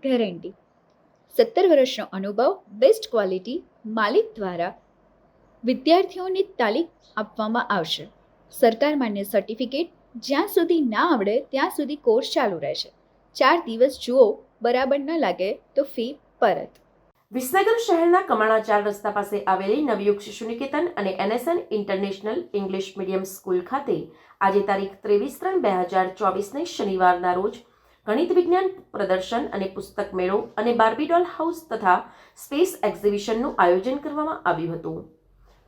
Guarantee, 17 વર્ષનો અનુભવ, best quality, માલિક દ્વારા વિદ્યાર્થીઓને તાલીમ આપવામાં આવશે. સરકાર માન્ય સર્ટિફિકેટ, જ્યાં સુધી ના આવડે ત્યાં સુધી કોર્સ ચાલુ રહેશે. 4 દિવસ જુઓ, બરાબર ન લાગે તો ફી પરત. વિસનગર શહેરના કમાણા 4 રસ્તા પાસે આવેલી નવયુગ શિશુ નિકેતન અને NSN international English medium school ખાતે આજે તારીખ 23/3/2024ને શનિવારના રોજ ગણિત વિજ્ઞાન પ્રદર્શન અને પુસ્તક મેળો અને બાર્બી ડોલ હાઉસ તથા સ્પેસ એક્ઝિબિશનનું આયોજન કરવામાં આવ્યું હતું,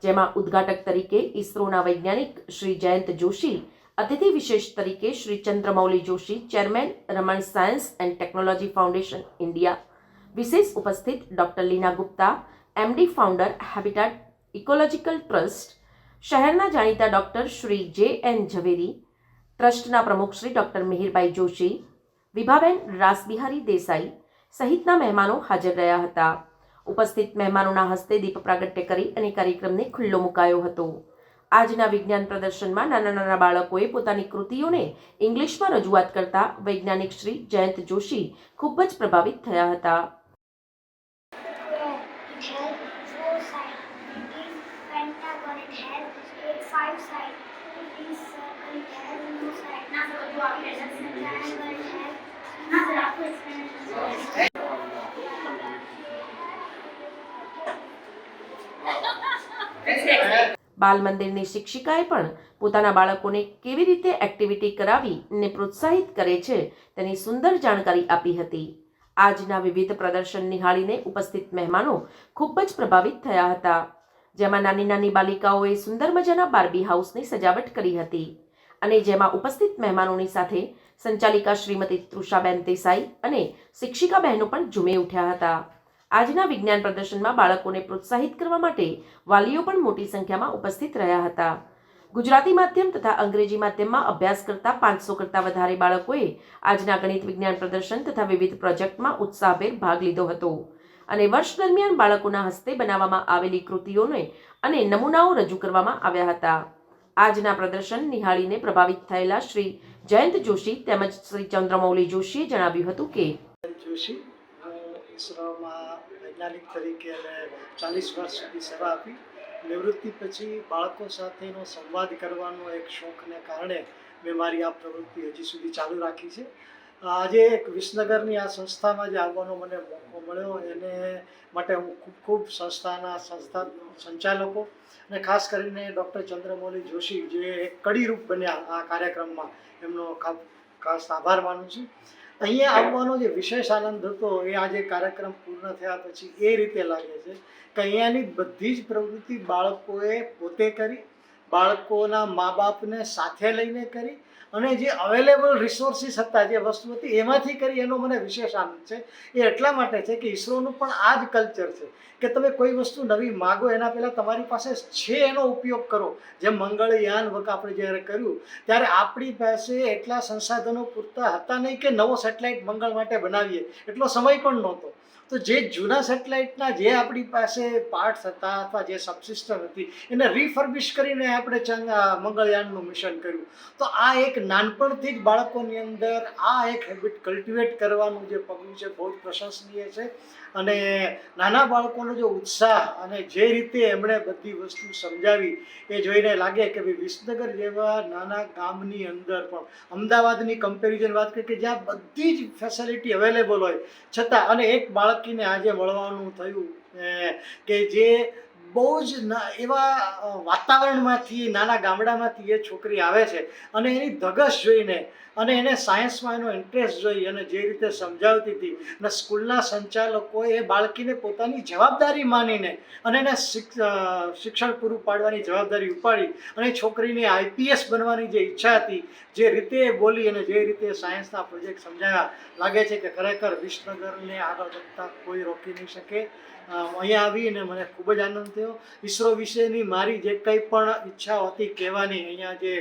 જેમાં ઉદ્ઘાટક તરીકે ઇસરોના વૈજ્ઞાનિક શ્રી જયંત જોશી, અતિથિ વિશેષ તરીકે Shri Chandramauli Joshi, chairman Raman science and technology foundation India, વિશેષ ઉપસ્થિત doctor Leena Gupta, MD founder habitat ecological trust, શહેરના જાણીતા ડોક્ટર શ્રી JN ઝવેરી, ટ્રસ્ટના પ્રમુખ શ્રી ડોક્ટર મિહિરભાઈ જોશી, વિભાબેન રાસબિહારી દેસાઈ સહિતના મહેમાનો હાજર રહ્યા હતા. ઉપસ્થિત મહેમાનોના હસ્તે દીપ પ્રાગટ્ય કરી અને કાર્યક્રમને ખુલ્લો મુકાયો હતો. આજના વિજ્ઞાન પ્રદર્શનમાં નાના નાના બાળકોએ પોતાની કૃતિઓને ઇંગ્લિશમાં રજૂઆત કરતા વૈજ્ઞાનિક શ્રી જયંત જોશી ખૂબ જ પ્રભાવિત થયા હતા. બાલ મંદિરની શિક્ષિકાએ પણ પોતાના બાળકોને કેવી રીતે એક્ટિવિટી કરાવી અને પ્રોત્સાહિત કરે છે તેની સુંદર જાણકારી આપી હતી. આજના વિવિધ પ્રદર્શન નિહાળીને ઉપસ્થિત મહેમાનો ખૂબ જ પ્રભાવિત થયા હતા, જેમાં નાની નાની બાલિકાઓએ સુંદર મજાના બાર્બી હાઉસની સજાવટ કરી હતી અને જેમાં ઉપસ્થિત મહેમાનોની સાથે સંચાલિકા શ્રીમતી તૃષાબેન દેસાઈ અને શિક્ષિકા બહેનો પણ ઝૂમી ઉઠ્યા હતા. આજના વિજ્ઞાન પ્રદર્શનમાં બાળકોને પ્રોત્સાહિત કરવા માટે વાલીઓ પણ મોટી સંખ્યામાં ઉપસ્થિત રહ્યા હતા. ગુજરાતી માધ્યમ તથા અંગ્રેજી માધ્યમમાં અભ્યાસ કરતા 500 કરતાં વધારે બાળકોએ આજના ગણિત વિજ્ઞાન પ્રદર્શન તથા વિવિધ પ્રોજેક્ટમાં ઉત્સાહભેર ભાગ લીધો હતો અને વર્ષ દરમિયાન બાળકોના હસ્તે બનાવવામાં આવેલી કૃતિઓને અને નમૂનાઓ રજૂ કરવામાં આવ્યા હતા. આજના પ્રદર્શન નિહાળીને પ્રભાવિત થયેલા શ્રી જયંત જોશી તેમજ શ્રી ચંદ્રમૌલી જોશીએ જણાવ્યું હતું કે ઇસરોમાં વૈજ્ઞાનિક તરીકે અને 40 વર્ષ સુધી સેવા આપી. નિવૃત્તિ પછી બાળકો સાથેનો સંવાદ કરવાનો એક શોખને કારણે મેં મારી આ પ્રવૃત્તિ હજી સુધી ચાલુ રાખી છે. આજે એક વિસનગરની આ સંસ્થામાં જે આવવાનો મને મોકો મળ્યો એને માટે હું ખૂબ સંસ્થા સંચાલકો અને ખાસ કરીને ડૉક્ટર ચંદ્રમૌલી જોશી જે એક કડીરૂપ બન્યા આ કાર્યક્રમમાં, એમનો ખાસ આભાર માનું છું. અહીંયા આવવાનો જે વિશેષ આનંદ હતો એ આજે કાર્યક્રમ પૂર્ણ થયા પછી એ રીતે લાગે છે કે અહીંયાની બધી જ પ્રવૃત્તિ બાળકોએ પોતે કરી, બાળકોના મા બાપને સાથે લઈને કરી અને જે અવેલેબલ રિસોર્સિસ હતા, જે વસ્તુ હતી એમાંથી કરી, એનો મને વિશેષ આનંદ છે. એ એટલા માટે છે કે ઇસરોનું પણ આ જ કલ્ચર છે કે તમે કોઈ વસ્તુ નવી માગો એના પહેલાં તમારી પાસે છે એનો ઉપયોગ કરો. જેમ મંગળયાન વખત આપણે જ્યારે કર્યું ત્યારે આપણી પાસે એટલા સંસાધનો પૂરતા હતા નહીં કે નવો સેટેલાઇટ મંગળ માટે બનાવીએ, એટલો સમય પણ નહોતો. તો જે જૂના સેટેલાઇટના જે આપણી પાસે પાર્ટ્સ હતા અથવા જે સબસિસ્ટમ હતી એને રિફર્બિશ કરીને આપણે મંગળયાનનું મિશન કર્યું. તો આ એક નાનપણથી જ બાળકોની અંદર આ એક હેબિટ કલ્ટિવેટ કરવાનું જે પગલું છે બહુ જ પ્રશંસનીય છે. અને નાના બાળકોનો જો ઉત્સાહ અને જે રીતે એમણે બધી વસ્તુ સમજાવી એ જોઈને લાગે કે ભાઈ વિસનગર જેવા નાના ગામની અંદર પણ અમદાવાદની કમ્પેરિઝન વાત કરીએ કે જ્યાં બધી જ ફેસિલિટી અવેલેબલ હોય છતાં અને એક બાળકીને આજે મળવાનું થયું કે જે બહુ જ એવા વાતાવરણમાંથી, નાના ગામડામાંથી એ છોકરી આવે છે અને એની ધગશ જોઈને અને એને સાયન્સમાં એનો ઇન્ટરેસ્ટ જોઈ અને જે રીતે સમજાવતી હતી અને સ્કૂલના સંચાલકોએ એ બાળકીને પોતાની જવાબદારી માનીને અને એને શિક્ષણ પૂરું પાડવાની જવાબદારી ઉપાડી અને છોકરીને IPS બનવાની જે ઈચ્છા હતી, જે રીતે બોલી અને જે રીતે સાયન્સના પ્રોજેક્ટ સમજાવ્યા, લાગે છે કે ખરેખર વિસનગરને આગળ વધતા કોઈ રોકી નહીં શકે. અહીંયા આવીને મને ખૂબ જ આનંદ થયો. ઇસરો વિશેની મારી જે કંઈ પણ ઈચ્છાઓ હતી કહેવાની, અહીંયા જે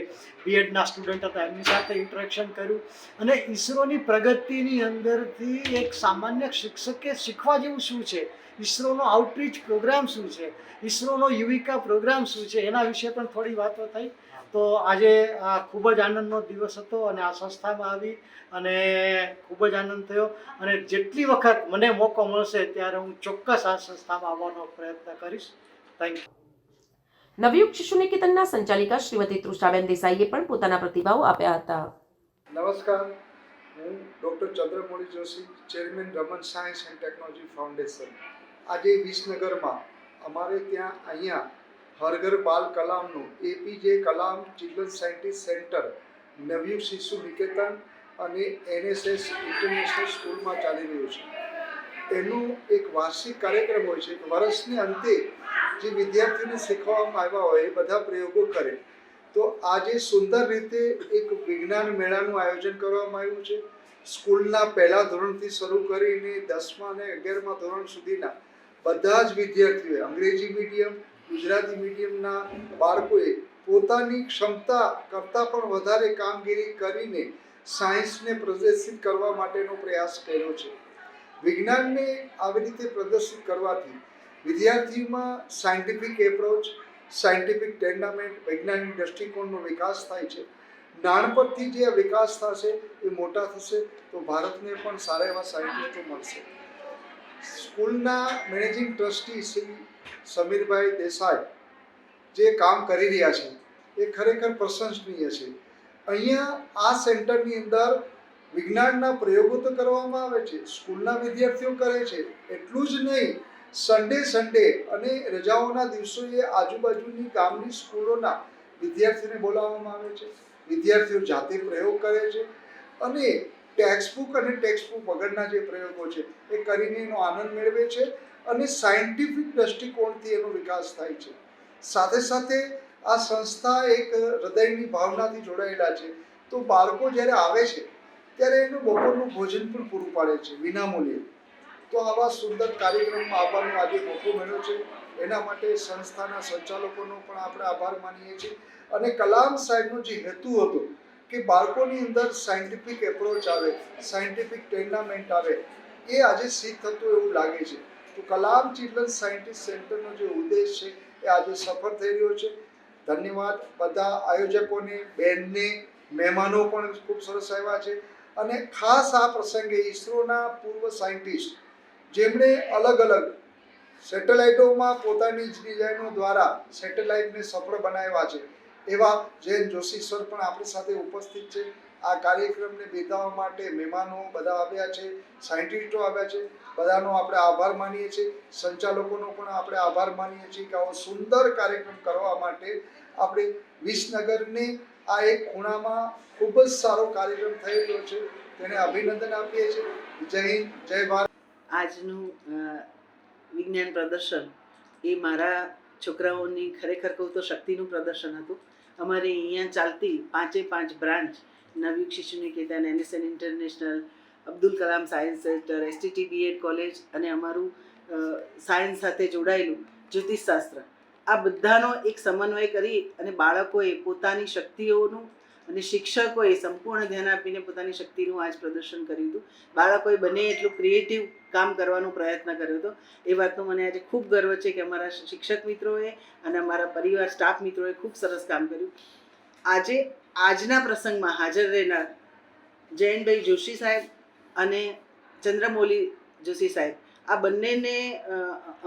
B.Edના સ્ટુડન્ટ હતા એમની સાથે ઇન્ટરેક્શન કર્યું અને ઇસરોની પ્રગતિની અંદરથી એક સામાન્ય શિક્ષકે શીખવા જેવું શું છે ઇસરોનો આઉટરીચ પ્રોગ્રામ શું છે, ઇસરોનો યુવિકા પ્રોગ્રામ શું છે, એના વિશે પણ થોડી વાતો થઈ. તો આજે આ ખૂબ જ આનંદનો દિવસ હતો અને આ સંસ્થામાં આવી અને ખૂબ જ આનંદ થયો. અને જેટલી વખત મને મોકો મળશે ત્યારે હું ચોક્કસ આ સંસ્થામાં આવવાનો પ્રયત્ન કરીશ. Thank you. નવયુગ શિશુ નિકેતનના સંચાલિકા શ્રીમતી તૃષાબેન દેસાઈએ પણ પોતાના પ્રતિભાવો આપ્યા હતા. નમસ્કાર, હું doctor Chandramauli Joshi, chairman Raman science and technology foundation. આજે વિસનગરમાં અમારે ત્યાં અહીંયા હરઘર બાલ કલામનું APJ Kalam children scientist centre Navyug Shishu Niketan અને એનએસએસ ઇન્ટરનેશનલ સ્કૂલમાં ચાલી રહ્યું છે. એનું એક વાર્ષિક કાર્યક્રમ હોય છે કે વર્ષની અંતે જે વિદ્યાર્થીઓને શીખવવામાં આવ્યા હોય એ બધા પ્રયોગો કરે. તો આજે સુંદર રીતે એક વિજ્ઞાન મેળાનું આયોજન કરવામાં આવ્યું છે. સ્કૂલના પહેલા ધોરણથી શરૂ કરીને 10મા અને 11મા ધોરણ સુધીના બધા જ વિદ્યાર્થીઓએ અંગ્રેજી મીડિયમ, ગુજરાતી મીડિયમના બાળકોએ પોતાની ક્ષમતા કરતાં પણ વધારે કામગીરી કરીને સાયન્સને પ્રદર્શિત કરવા માટેનો પ્રયાસ કર્યો છે. વિજ્ઞાનને આવી રીતે પ્રદર્શિત કરવાથી વિદ્યાર્થીઓમાં સાયન્ટિફિક એપ્રોચ, સાયન્ટિફિક ટેન્ડામેન્ટ, વૈજ્ઞાનિક દૃષ્ટિકોણનો વિકાસ થાય છે. નાનપણથી જે આ વિકાસ થશે એ મોટા થશે તો ભારતને પણ સારા એવા સાયન્ટિસ્ટો મળશે. સ્કૂલના મેનેજિંગ ટ્રસ્ટી શ્રી સમીરભાઈ દેસાઈ જે કામ કરી રહ્યા છે એ ખરેખર પ્રશંસનીય છે. અહીંયા આ સેન્ટરની અંદર વિજ્ઞાનના પ્રયોગો તો કરવામાં આવે છે, સ્કૂલના વિદ્યાર્થીઓ કરે છે. એટલું જ નહીં, સન્ડે અને રજાઓના દિવસોએ આજુબાજુની ગામની સ્કૂલોના વિદ્યાર્થીઓને બોલાવવામાં આવે છે. વિદ્યાર્થીઓ જાતે પ્રયોગ કરે છે અને ટેક્સ્ટબુક અને ટેક્સ્ટબુક વગરના જે પ્રયોગો છે એ કરીને એનો આનંદ મેળવે છે અને સાયન્ટિફિક દૃષ્ટિકોણથી એનો વિકાસ થાય છે. સાથે સાથે આ સંસ્થા એક હૃદયની ભાવનાથી જોડાયેલા છે. તો બાળકો જ્યારે આવે છે ત્યારે એનું બપોરનું ભોજન પણ પૂરું પાડે છે વિનામૂલ્યે. તો આવા સુંદર કાર્યક્રમમાં આવવાનો આજે મોકો મળ્યો છે. એના માટે સંસ્થાના સંચાલકોનો પણ આપણે આભાર માનીએ છીએ. અને કલામ સાહેબનો જે હેતુ હતો કે બાળકોની અંદર સાયન્ટિફિક એપ્રોચ આવે, સાયન્ટિફિક ટેન્ડામેન્ટ આવે, એ આજે સિદ્ધ થતું એવું લાગે છે. તો કલામ ચિલ્ડ્રન સાયન્ટિસ્ટ સેન્ટરનો જે ઉદ્દેશ છે એ આજે સફળ થઈ રહ્યો છે. ધન્યવાદ બધા આયોજકોને, બેનને, મહેમાનો પણ ખૂબ સરસ આવ્યા છે. અને ખાસ આ પ્રસંગે ઇસરોના પૂર્વ સાયન્ટિસ્ટ જેમણે અલગ અલગ સેટેલાઇટોમાં પોતાની જ ડિઝાઇનો દ્વારા સેટેલાઇટને સફળ બનાવ્યા છે એવા જયંત જોશી સર પણ આપણી સાથે ઉપસ્થિત છે. આ કાર્યક્રમને બિરદાવવા માટે મહેમાનો બધા આવ્યા છે, સાયન્ટિસ્ટો આવ્યા છે. બધાનો આપણે આભાર માનીએ છીએ. સંચાલકોનો પણ આપણે આભાર માનીએ છીએ કે આવો સુંદર કાર્યક્રમ કરવા માટે આપણે વિસનગરને આ એક ખૂણામાં ખૂબ જ સારો કાર્યક્રમ થઈ રહ્યો છે તેને અભિનંદન આપીએ છીએ. જય હિન્દ, જય ભારત. આજનું વિજ્ઞાન પ્રદર્શન એ મારા છોકરાઓની ખરેખર કહું તો શક્તિનું પ્રદર્શન હતું. અમારે અહીંયા ચાલતી 5 branch Navyug Shishu Niketan, NSN international, Abdul Kalam science centre, STT BEd college અને અમારું સાયન્સ સાથે જોડાયેલું જ્યોતિષશાસ્ત્ર, આ બધાનો એક સમન્વય કરી અને બાળકોએ પોતાની શક્તિઓનું અને શિક્ષકોએ સંપૂર્ણ ધ્યાન આપીને પોતાની શક્તિનું આજ પ્રદર્શન કર્યું હતું. બાળકોએ બને એટલું ક્રિએટિવ કામ કરવાનો પ્રયત્ન કર્યો હતો. એ વાતનો મને આજે ખૂબ ગર્વ છે કે અમારા શિક્ષક મિત્રોએ અને અમારા પરિવાર સ્ટાફ મિત્રોએ ખૂબ સરસ કામ કર્યું. આજે આજના પ્રસંગમાં હાજર રહેનાર જયંતભાઈ જોશી સાહેબ અને ચંદ્રમૌલી જોશી સાહેબ, આ બંનેને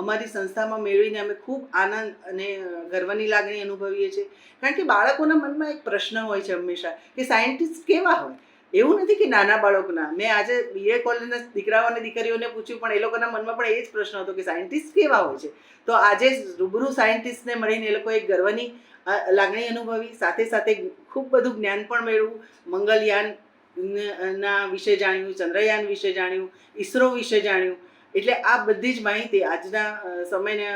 અમારી સંસ્થામાં મેળવીને અમે ખૂબ આનંદ અને ગર્વની લાગણી અનુભવીએ છીએ. કારણ કે બાળકોના મનમાં એક પ્રશ્ન હોય છે હંમેશા કે સાયન્ટિસ્ટ કેવા હોય. એવું નથી કે નાના બાળકોના, મેં આજે બીએ કોલેજના દીકરાઓ અને દીકરીઓને પૂછ્યું પણ એ લોકોના મનમાં પણ એ જ પ્રશ્ન હતો કે સાયન્ટિસ્ટ કેવા હોય છે. તો આજે રૂબરૂ સાયન્ટિસ્ટને મળીને એ લોકો એક ગર્વની લાગણી અનુભવી, સાથે સાથે ખૂબ બધું જ્ઞાન પણ મેળવ્યું. મંગલયાન ના વિશે જાણ્યું, ચંદ્રયાન વિશે જાણ્યું, ઈસરો વિશે જાણ્યું. એટલે આ બધી જ માહિતી આજના સમયને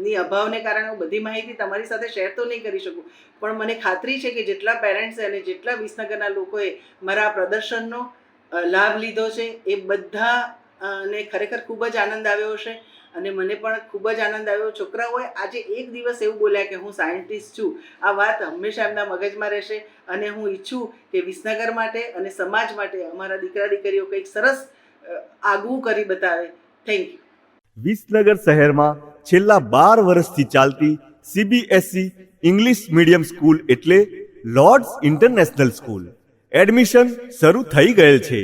ની અભાવને કારણે હું બધી માહિતી તમારી સાથે શેર તો નહીં કરી શકું, પણ મને ખાતરી છે કે જેટલા પેરેન્ટ્સે અને જેટલા વિસનગરના લોકોએ મારા પ્રદર્શનનો લાભ લીધો છે એ બધાને ખરેખર ખૂબ જ આનંદ આવ્યો હશે. અને મને પણ ખૂબ જ આનંદ આવ્યો. છોકરાઓએ આજે એક દિવસ એવું બોલ્યા કે હું સાયન્ટિસ્ટ છું. આ વાત હંમેશા એમના મગજમાં રહેશે અને હું ઈચ્છું કે વિસનગર માટે અને સમાજ માટે અમારા દીકરા દીકરીઓ કંઈક સરસ આગવું કરી બતાવે. Thank you. વિસનગર શહેરમાં છેલ્લા 12 વર્ષથી ચાલતી CBSE ઇંગ્લિશ મીડિયમ સ્કૂલ એટલે લોર્ડ્સ ઇન્ટરનેશનલ સ્કૂલ. એડમિશન શરૂ થઈ ગયેલ છે,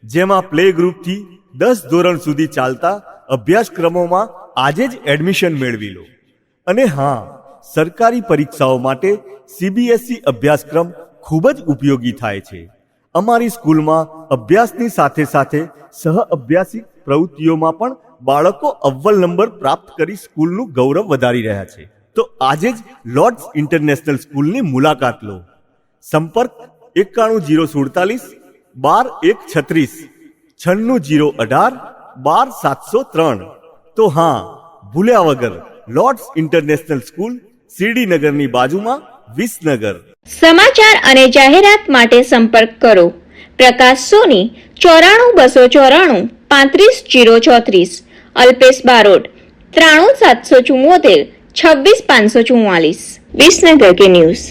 જેમાં પ્લે ગ્રુપથી 10 ધોરણ સુધી ચાલતા અભ્યાસક્રમોમાં આજે જ એડમિશન મેળવી લો. અને હા, સરકારી પરીક્ષાઓ માટે CBSE અભ્યાસક્રમ ખૂબ જ ઉપયોગી થાય છે. અમારી સ્કૂલમાં અભ્યાસની સાથે સાથે સહ અભ્યાસિક પ્રવૃત્તિઓમાં પણ બાળકો અવ્વલ નંબર પ્રાપ્ત કરી સ્કૂલનું ગૌરવ વધારી રહ્યા છે. તો આજે જ લોર્ડ્સ ઇન્ટરનેશનલ સ્કૂલની મુલાકાત લો. સંપર્ક 91047 12136, 96018 12703. તો હા, ભૂલ્યા વગર લોર્ડ્સ ઇન્ટરનેશનલ સ્કૂલ, શિરડીનગરની બાજુમાં, વિસનગર. સમાચાર અને જાહેરાત માટે સંપર્ક કરો પ્રકાશ સોની 94 294 35 034, અલ્પેશ બારોટ 93 774 26 544. વિસનગર કે ન્યૂઝ.